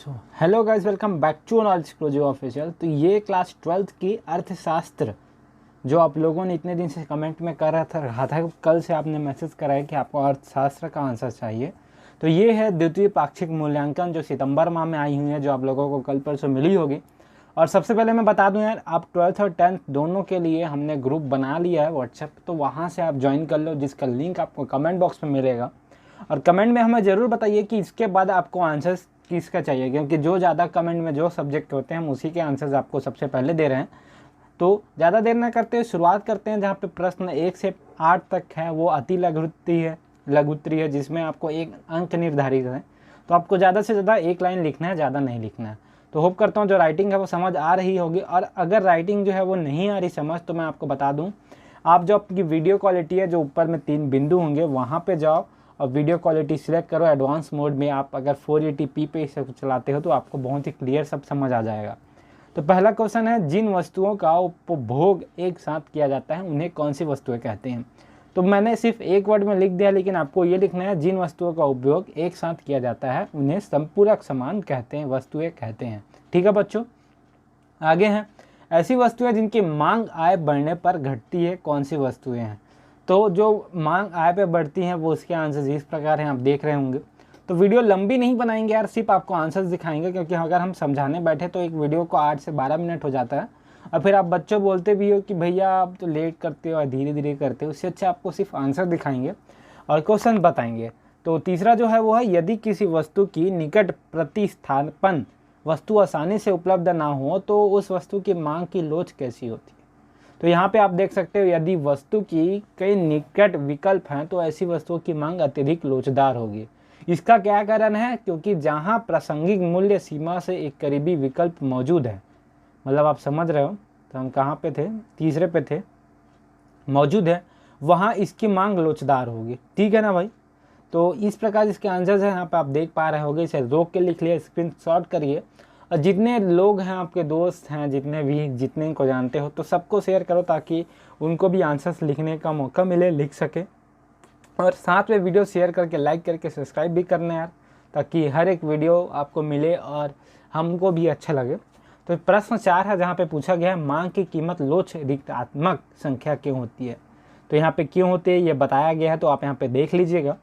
Hello guys, welcome back to knowledge explosive official. तो ये class 12th की अर्थशास्त्र जो आप लोगों ने इतने दिन से कमेंट में कर रहा था कल से आपने मैसेज करा है कि आपको अर्थशास्त्र का आंसर चाहिए। तो ये है द्वितीय पाक्षिक मूल्यांकन जो सितंबर माह में आई हुई है, जो आप लोगों को कल परसों मिली होगी। और सबसे पहले मैं बता दूं यार, आप 12th और 10th दोनों के लिए हमने ग्रुप बना लिया है व्हाट्सएप, तो वहाँ से आप ज्वाइन कर लो, जिसका लिंक आपको कमेंट बॉक्स में मिलेगा। और कमेंट में हमें ज़रूर बताइए कि इसके बाद आपको आंसर्स किसका चाहिए, क्योंकि जो ज़्यादा कमेंट में जो सब्जेक्ट होते हैं हम उसी के आंसर्स आपको सबसे पहले दे रहे हैं। तो ज़्यादा देर न करते हुए शुरुआत करते हैं। जहाँ पे प्रश्न 1 से 8 तक है वो अति लघुत्तरी है जिसमें आपको 1 अंक निर्धारित है। तो आपको ज़्यादा से ज़्यादा 1 लाइन लिखना है, ज़्यादा नहीं लिखना है। तो होप करता हूँ जो राइटिंग है वो समझ आ रही होगी। और अगर राइटिंग जो है वो नहीं आ रही समझ, तो मैं आपको बता दूँ, आप जो आपकी वीडियो क्वालिटी है, जो ऊपर में 3 बिंदु होंगे वहाँ पर जाओ और वीडियो क्वालिटी सिलेक्ट करो एडवांस मोड में। आप अगर 480p पे इसे चलाते हो तो आपको बहुत ही क्लियर सब समझ आ जाएगा। तो पहला क्वेश्चन है, जिन वस्तुओं का उपभोग एक साथ किया जाता है उन्हें कौन सी वस्तुएं कहते हैं। तो मैंने सिर्फ एक वर्ड में लिख दिया, लेकिन आपको ये लिखना है, जिन वस्तुओं का उपयोग एक साथ किया जाता है उन्हें संपूरक समान कहते हैं, वस्तुएं कहते हैं। ठीक है बच्चों, आगे हैं, ऐसी वस्तुएं जिनकी मांग आय बढ़ने पर घटती है, कौन सी वस्तुएं हैं। तो जो मांग आय पे बढ़ती हैं वो उसके आंसर्स इस प्रकार हैं, आप देख रहे होंगे। तो वीडियो लंबी नहीं बनाएंगे यार, सिर्फ आपको आंसर्स दिखाएंगे, क्योंकि अगर हम समझाने बैठे तो एक वीडियो को 8 से 12 मिनट हो जाता है। और फिर आप बच्चों बोलते भी हो कि भैया आप तो लेट करते हो और धीरे धीरे करते हो। उससे अच्छा आपको सिर्फ आंसर दिखाएंगे और क्वेश्चन बताएंगे। तो तीसरा जो है वो है, यदि किसी वस्तु की निकट प्रतिस्थापन वस्तु आसानी से उपलब्ध ना हो तो उस वस्तु की मांग की लोच कैसी होती है। तो यहाँ पे आप देख सकते हो, यदि वस्तु की कई निकट विकल्प हैं तो ऐसी वस्तुओं की मांग अत्यधिक लोचदार होगी। इसका क्या कारण है, क्योंकि जहाँ प्रासंगिक मूल्य सीमा से एक करीबी विकल्प मौजूद है, मतलब आप समझ रहे हो। तो हम कहाँ पे थे, तीसरे पे थे, मौजूद है, वहाँ इसकी मांग लोचदार होगी। ठीक है ना भाई। तो इस प्रकार इसके आंसर्स हैं, यहाँ पे आप देख पा रहे होंगे। इसे रोक के लिख लिए, स्क्रीनशॉट करिए, और जितने लोग हैं आपके दोस्त हैं, जितने को जानते हो, तो सबको शेयर करो ताकि उनको भी आंसर्स लिखने का मौका मिले, लिख सके। और साथ में वीडियो शेयर करके, लाइक करके सब्सक्राइब भी करना यार, ताकि हर एक वीडियो आपको मिले और हमको भी अच्छा लगे। तो प्रश्न 4 है, जहाँ पे पूछा गया है, मांग की कीमत लोच ऋणात्मक संख्या क्यों होती है। तो यहाँ पे क्यों होती है ये बताया गया है, तो आप यहाँ पे देख लीजिएगा।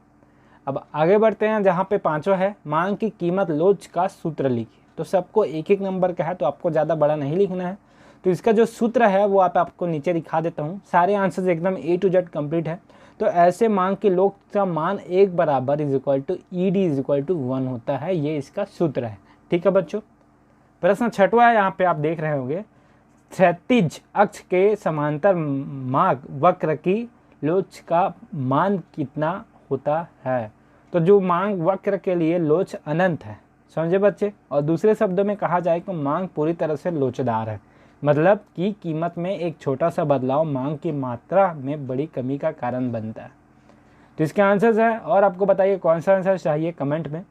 अब आगे बढ़ते हैं, जहाँ पे 5वां है, मांग की कीमत लोच का सूत्र लिखिए। तो सबको एक एक नंबर का है, तो आपको ज़्यादा बड़ा नहीं लिखना है। तो इसका जो सूत्र है वो आपको नीचे दिखा देता हूँ। सारे आंसर्स एकदम A to Z कंप्लीट है। तो ऐसे मांग के लोच का मान 1 बराबर ED=1 होता है, ये इसका सूत्र है। ठीक है बच्चों। प्रश्न 6वां है, यहाँ पे आप देख रहे होंगे, क्षैतिज अक्ष के समांतर मांग वक्र की लोच का मान कितना होता है। तो जो मांग वक्र के लिए लोच अनंत है, समझे बच्चे। और दूसरे शब्दों में कहा जाए तो मांग पूरी तरह से लोचदार है, मतलब कि कीमत में एक छोटा सा बदलाव मांग की मात्रा में बड़ी कमी का कारण बनता है। तो इसके आंसर्स है, और आपको बताइए कौन सा आंसर चाहिए कमेंट में।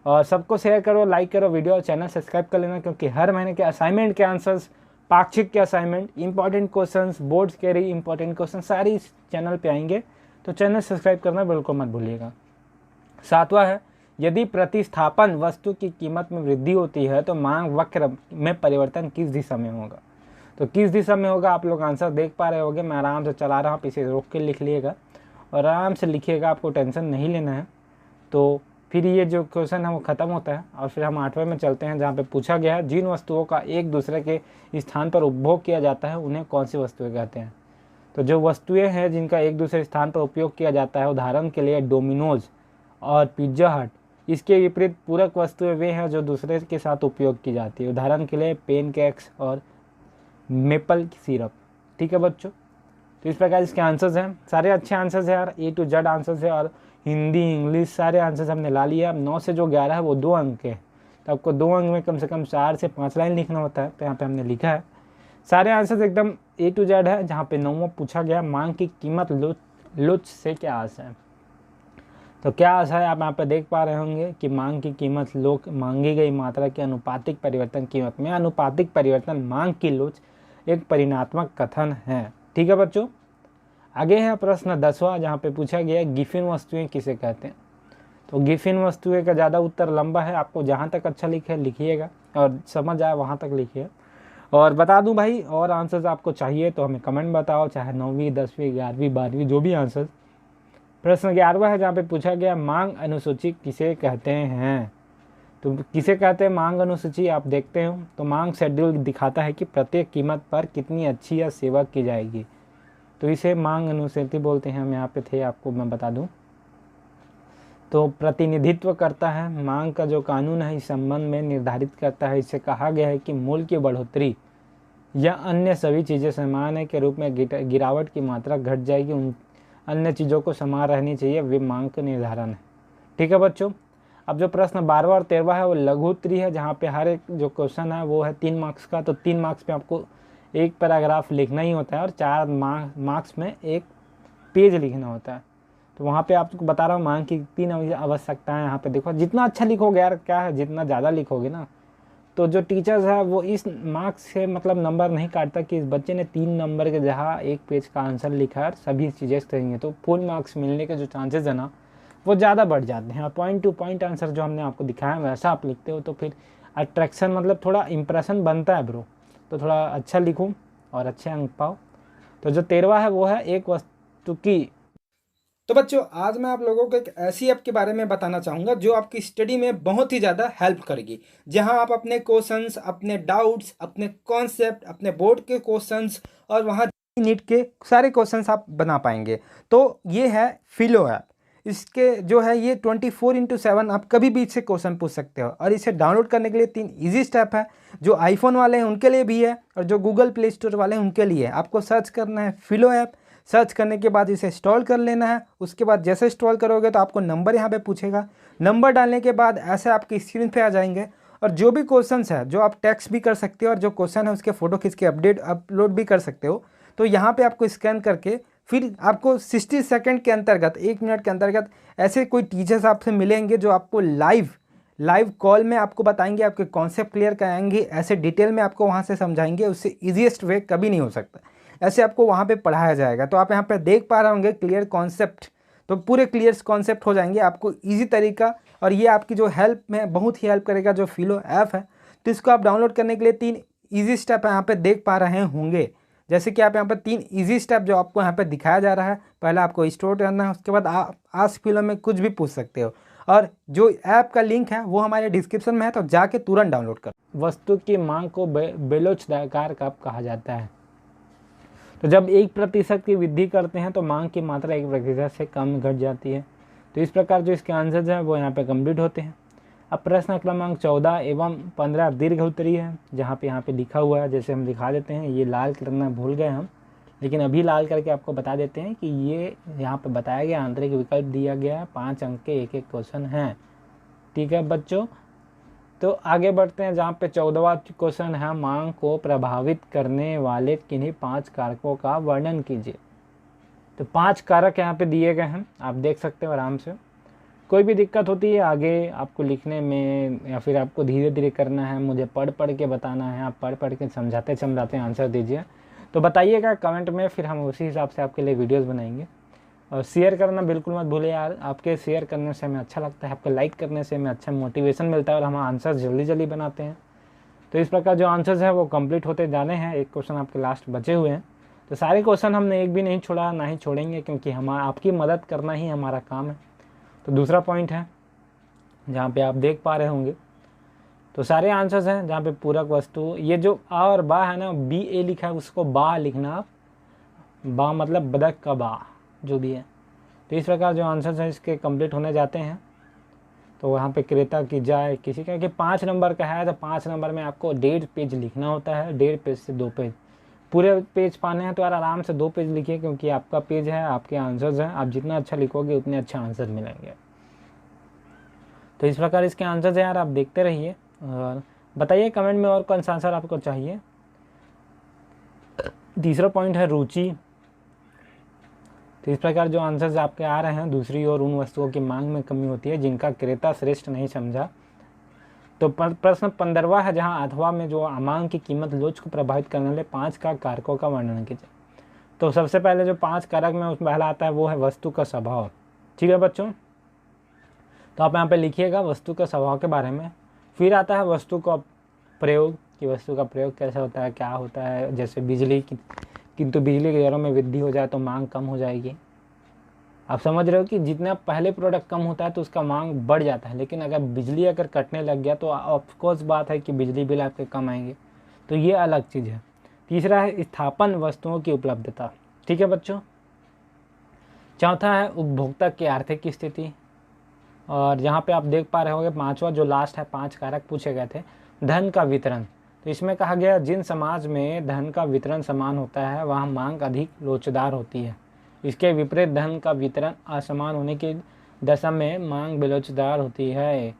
और सबको शेयर करो, लाइक करो वीडियो, चैनल सब्सक्राइब कर लेना, क्योंकि हर महीने के असाइनमेंट के आंसर्स, पाक्षिक के असाइनमेंट, इंपॉर्टेंट क्वेश्चंस, बोर्ड्स के इंपॉर्टेंट क्वेश्चन सारी इस चैनल पे आएंगे। तो चैनल सब्सक्राइब करना बिल्कुल मत भूलिएगा। 7वां है, यदि प्रतिस्थापन वस्तु की कीमत में वृद्धि होती है तो मांग वक्र में परिवर्तन किस दिशा में होगा। तो किस दिशा में होगा, आप लोग आंसर देख पा रहे होंगे। मैं आराम से चला रहा हूँ, इसे रोक के लिख लीजिएगा और आराम से लिखिएगा, आपको टेंशन नहीं लेना है। तो फिर ये जो क्वेश्चन है वो ख़त्म होता है, और फिर हम 8वें में चलते हैं, जहाँ पे पूछा गया है, जिन वस्तुओं का एक दूसरे के स्थान पर उपभोग किया जाता है उन्हें कौन सी वस्तुएं कहते हैं। तो जो वस्तुएं हैं जिनका एक दूसरे स्थान पर उपयोग किया जाता है, उदाहरण के लिए डोमिनोज और पिज्ज़ा हट। इसके विपरीत पूरक वस्तुएं वे हैं जो दूसरे के साथ उपयोग की जाती है, उदाहरण के लिए पेनकेक्स और मेपल सिरप। ठीक है बच्चों। तो इस प्रकार इसके आंसर्स हैं, सारे अच्छे आंसर्स हैं यार, A to Z आंसर्स है। और हिंदी इंग्लिश सारे आंसर्स हमने ला लिया। अब 9 से जो 11 है वो 2 अंक के, तो आपको 2 अंक में कम से कम 4 से 5 लाइन लिखना होता है। तो यहाँ पे हमने लिखा है, सारे आंसर्स एकदम A to Z है। जहाँ पे 9वां पूछा गया, मांग की कीमत लोच से क्या आशा है। तो क्या आशा है, आप यहाँ पे देख पा रहे होंगे कि मांग की कीमत लोग मांगी गई मात्रा के अनुपातिक परिवर्तन कीमत में अनुपातिक परिवर्तन मांग की लोच एक परिणात्मक कथन है। ठीक है बच्चों। आगे है प्रश्न 10वां, जहाँ पे पूछा गया, गिफिन वस्तुएं किसे कहते हैं। तो गिफिन वस्तु का ज़्यादा उत्तर लंबा है, आपको जहाँ तक अच्छा लिखे लिखिएगा और समझ आए वहाँ तक लिखिए। और बता दूं भाई, और आंसर्स आपको चाहिए तो हमें कमेंट बताओ, चाहे 9वीं 10वीं 11वीं 12वीं जो भी आंसर्स। प्रश्न 11वां है जहाँ पे पूछा गया मांग अनुसूची किसे कहते हैं। तो किसे कहते हैं मांग अनुसूची, आप देखते हो तो मांग शेड्यूल दिखाता है कि प्रत्येक कीमत पर कितनी अच्छी या सेवा की जाएगी, तो इसे मांग अनुसूची बोलते हैं। हम यहाँ पे थे, आपको मैं बता दूं तो प्रतिनिधित्व करता है। मांग का जो कानून है इस संबंध में निर्धारित करता है। इससे कहा गया है कि मूल्य की बढ़ोतरी या अन्य सभी चीज़ें सामान्य के रूप में गिरावट की मात्रा घट जाएगी, उन अन्य चीज़ों को समान रहनी चाहिए, वे मांग का निर्धारण है। ठीक है बच्चों। अब जो प्रश्न 12वां और 13वां है वो लघु उत्तरीय है, जहाँ पे हर एक जो क्वेश्चन है वो है 3 मार्क्स का। तो 3 मार्क्स में आपको एक पैराग्राफ लिखना ही होता है और 4 मार्क्स में एक पेज लिखना होता है। तो वहाँ पे आपको बता रहा हूँ मांग की 3 आवश्यकताएं। यहाँ पे देखो, जितना अच्छा लिखोगे यार, क्या है, जितना ज़्यादा लिखोगे ना तो जो टीचर्स है वो इस मार्क्स से मतलब नंबर नहीं काटता कि इस बच्चे ने 3 नंबर के जहाँ एक पेज का आंसर लिखा है, सभी चीज़ें सही हैं, तो फुल मार्क्स मिलने के जो चांसेस है ना वो ज़्यादा बढ़ जाते हैं। और पॉइंट टू पॉइंट आंसर जो हमने आपको दिखाया वैसा आप लिखते हो तो फिर अट्रैक्शन मतलब थोड़ा इंप्रेशन बनता है ब्रो। तो थोड़ा अच्छा लिखूँ और अच्छे अंक पाओ। तो जो 13वां है वो है एक वस्तु की। तो बच्चों आज मैं आप लोगों को एक ऐसी ऐप के बारे में बताना चाहूँगा जो आपकी स्टडी में बहुत ही ज़्यादा हेल्प करेगी, जहां आप अपने क्वेश्चंस, अपने डाउट्स, अपने कॉन्सेप्ट, अपने बोर्ड के क्वेश्चंस और वहां नीट के सारे क्वेश्चंस आप बना पाएंगे। तो ये है फिलो ऐप। इसके जो है ये 24/7 आप कभी भी इससे क्वेश्चन पूछ सकते हो। और इसे डाउनलोड करने के लिए 3 ईजी स्टेप है, जो आईफोन वाले हैं उनके लिए भी है और जो गूगल प्ले स्टोर वाले हैं उनके लिए है। आपको सर्च करना है फिलो ऐप, सर्च करने के बाद इसे इंस्टॉल कर लेना है। उसके बाद जैसे इंस्टॉल करोगे तो आपको नंबर यहाँ पे पूछेगा, नंबर डालने के बाद ऐसे आपकी स्क्रीन पे आ जाएंगे और जो भी क्वेश्चंस है जो आप टेक्स्ट भी कर सकते हो और जो क्वेश्चन है उसके फोटो खींच के अपलोड भी कर सकते हो। तो यहाँ पे आपको स्कैन करके फिर आपको 60 सेकंड के अंतर्गत, 1 मिनट के अंतर्गत ऐसे कोई टीचर्स आपसे मिलेंगे जो आपको लाइव कॉल में आपको बताएंगे, आपके कॉन्सेप्ट क्लियर कराएंगे, ऐसे डिटेल में आपको वहाँ से समझाएंगे। उससे ईजीएस्ट वे कभी नहीं हो सकता, ऐसे आपको वहाँ पे पढ़ाया जाएगा। तो आप यहाँ पे देख पा रहे होंगे क्लियर कॉन्सेप्ट, तो पूरे क्लियर कॉन्सेप्ट हो जाएंगे आपको ईजी तरीका। और ये आपकी जो हेल्प में बहुत ही हेल्प करेगा जो फिलो ऐप है। तो इसको आप डाउनलोड करने के लिए 3 ईजी स्टेप यहाँ पे देख पा रहे होंगे। जैसे कि आप यहाँ पर 3 ईजी स्टेप जो आपको यहाँ पे दिखाया जा रहा है, पहले आपको इंस्टॉल करना है, उसके बाद आप आस्क फिलो में कुछ भी पूछ सकते हो। और जो ऐप का लिंक है वो हमारे डिस्क्रिप्शन में है, तो जाके तुरंत डाउनलोड कर। वस्तु की मांग को बेलोचदाकार कब कहा जाता है। तो जब 1% की वृद्धि करते हैं तो मांग की मात्रा 1% से कम घट जाती है। तो इस प्रकार जो इसके आंसर्स हैं वो यहाँ पे कंप्लीट होते हैं। अब प्रश्न क्रमांक 14 एवं 15 दीर्घ उत्तरीय है, जहाँ पे यहाँ पे लिखा हुआ है, जैसे हम दिखा देते हैं, ये लाल करना भूल गए हम, लेकिन अभी लाल करके आपको बता देते हैं कि ये यहाँ पे बताया गया आंतरिक विकल्प दिया गया है, 5 अंक के एक क्वेश्चन हैं। ठीक है बच्चों, तो आगे बढ़ते हैं, जहाँ पे 14वां क्वेश्चन है, मांग को प्रभावित करने वाले किन्हीं 5 कारकों का वर्णन कीजिए। तो 5 कारक यहाँ पे दिए गए हैं, आप देख सकते हो आराम से। कोई भी दिक्कत होती है आगे आपको लिखने में या फिर आपको धीरे धीरे करना है, मुझे पढ़ के बताना है, आप पढ़ के समझाते आंसर दीजिए। तो बताइएगा कमेंट में, फिर हम उसी हिसाब से आपके लिए वीडियोस बनाएंगे। और शेयर करना बिल्कुल मत भूलिए यार, आपके शेयर करने से हमें अच्छा लगता है, आपके लाइक करने से हमें अच्छा मोटिवेशन मिलता है और हम आंसर जल्दी बनाते हैं। तो इस प्रकार जो आंसर्स हैं वो कंप्लीट होते जाने हैं। एक क्वेश्चन आपके लास्ट बचे हुए हैं, तो सारे क्वेश्चन हमने एक भी नहीं छोड़ा, ना ही छोड़ेंगे, क्योंकि आपकी मदद करना ही हमारा काम है। तो दूसरा पॉइंट है जहाँ पे आप देख पा रहे होंगे, तो सारे आंसर्स हैं जहाँ पे पूरक वस्तु, ये जो आ और बा है ना, BA लिखा है उसको बा लिखना आप, बा मतलब बदक का बा जो भी है। तो इस प्रकार जो आंसर्स हैं इसके कंप्लीट होने जाते हैं। तो वहाँ पे क्रेता की जाए किसी का कि 5 नंबर का है, तो 5 नंबर में आपको 1.5 पेज लिखना होता है, 1.5 पेज से 2 पेज। पूरे पेज पाने हैं तो यार आराम से 2 पेज लिखिए, क्योंकि आपका पेज है, आपके आंसर्स हैं, आप जितना अच्छा लिखोगे उतने अच्छे आंसर मिलेंगे। तो इस प्रकार इसके आंसर्स हैं यार, आप देखते रहिए और बताइए कमेंट में और कौन सा आंसर आपको चाहिए। तीसरा पॉइंट है रुचि। तो इस प्रकार जो आंसर्स आपके आ रहे हैं, दूसरी ओर उन वस्तुओं की मांग में कमी होती है जिनका क्रेता श्रेष्ठ नहीं समझा। तो प्रश्न 15वां है, जहां अथवा में जो मांग की कीमत लोच को प्रभावित करने वाले 5 कारकों का वर्णन कीजिए। तो सबसे पहले जो 5 कारक में उसमें पहला आता है वो है वस्तु का स्वभाव। ठीक है बच्चों, तो आप यहाँ पे लिखिएगा वस्तु के स्वभाव के बारे में। फिर आता है वस्तु का प्रयोग, कि वस्तु का प्रयोग कैसे होता है, क्या होता है। जैसे बिजली की, किंतु बिजली की दरों में वृद्धि हो जाए तो मांग कम हो जाएगी। आप समझ रहे हो कि जितना पहले प्रोडक्ट कम होता है तो उसका मांग बढ़ जाता है, लेकिन अगर बिजली अगर कटने लग गया तो ऑफकोर्स बात है कि बिजली बिल आपके कम आएंगे। तो ये अलग चीज़ है। तीसरा है स्थापन वस्तुओं की उपलब्धता। ठीक है बच्चों। चौथा है उपभोक्ता की आर्थिक स्थिति। और यहाँ पे आप देख पा रहे होंगे पांचवा जो लास्ट है, 5 कारक पूछे गए थे। धन का वितरण, तो इसमें कहा गया जिन समाज में धन का वितरण समान होता है वहाँ मांग अधिक लोचदार होती है। इसके विपरीत धन का वितरण असमान होने की दशा में मांग बेलोचदार होती है।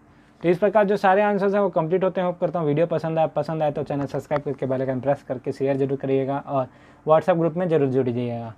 तो इस प्रकार जो सारे आंसर्स हैं वो कंप्लीट होते हैं। होप करता हूँ वीडियो पसंद आए तो चैनल सब्सक्राइब करके बेल आइकन प्रेस करके शेयर जरूर करिएगा और व्हाट्सएप ग्रुप में जरूर जुड़ जाइएगा।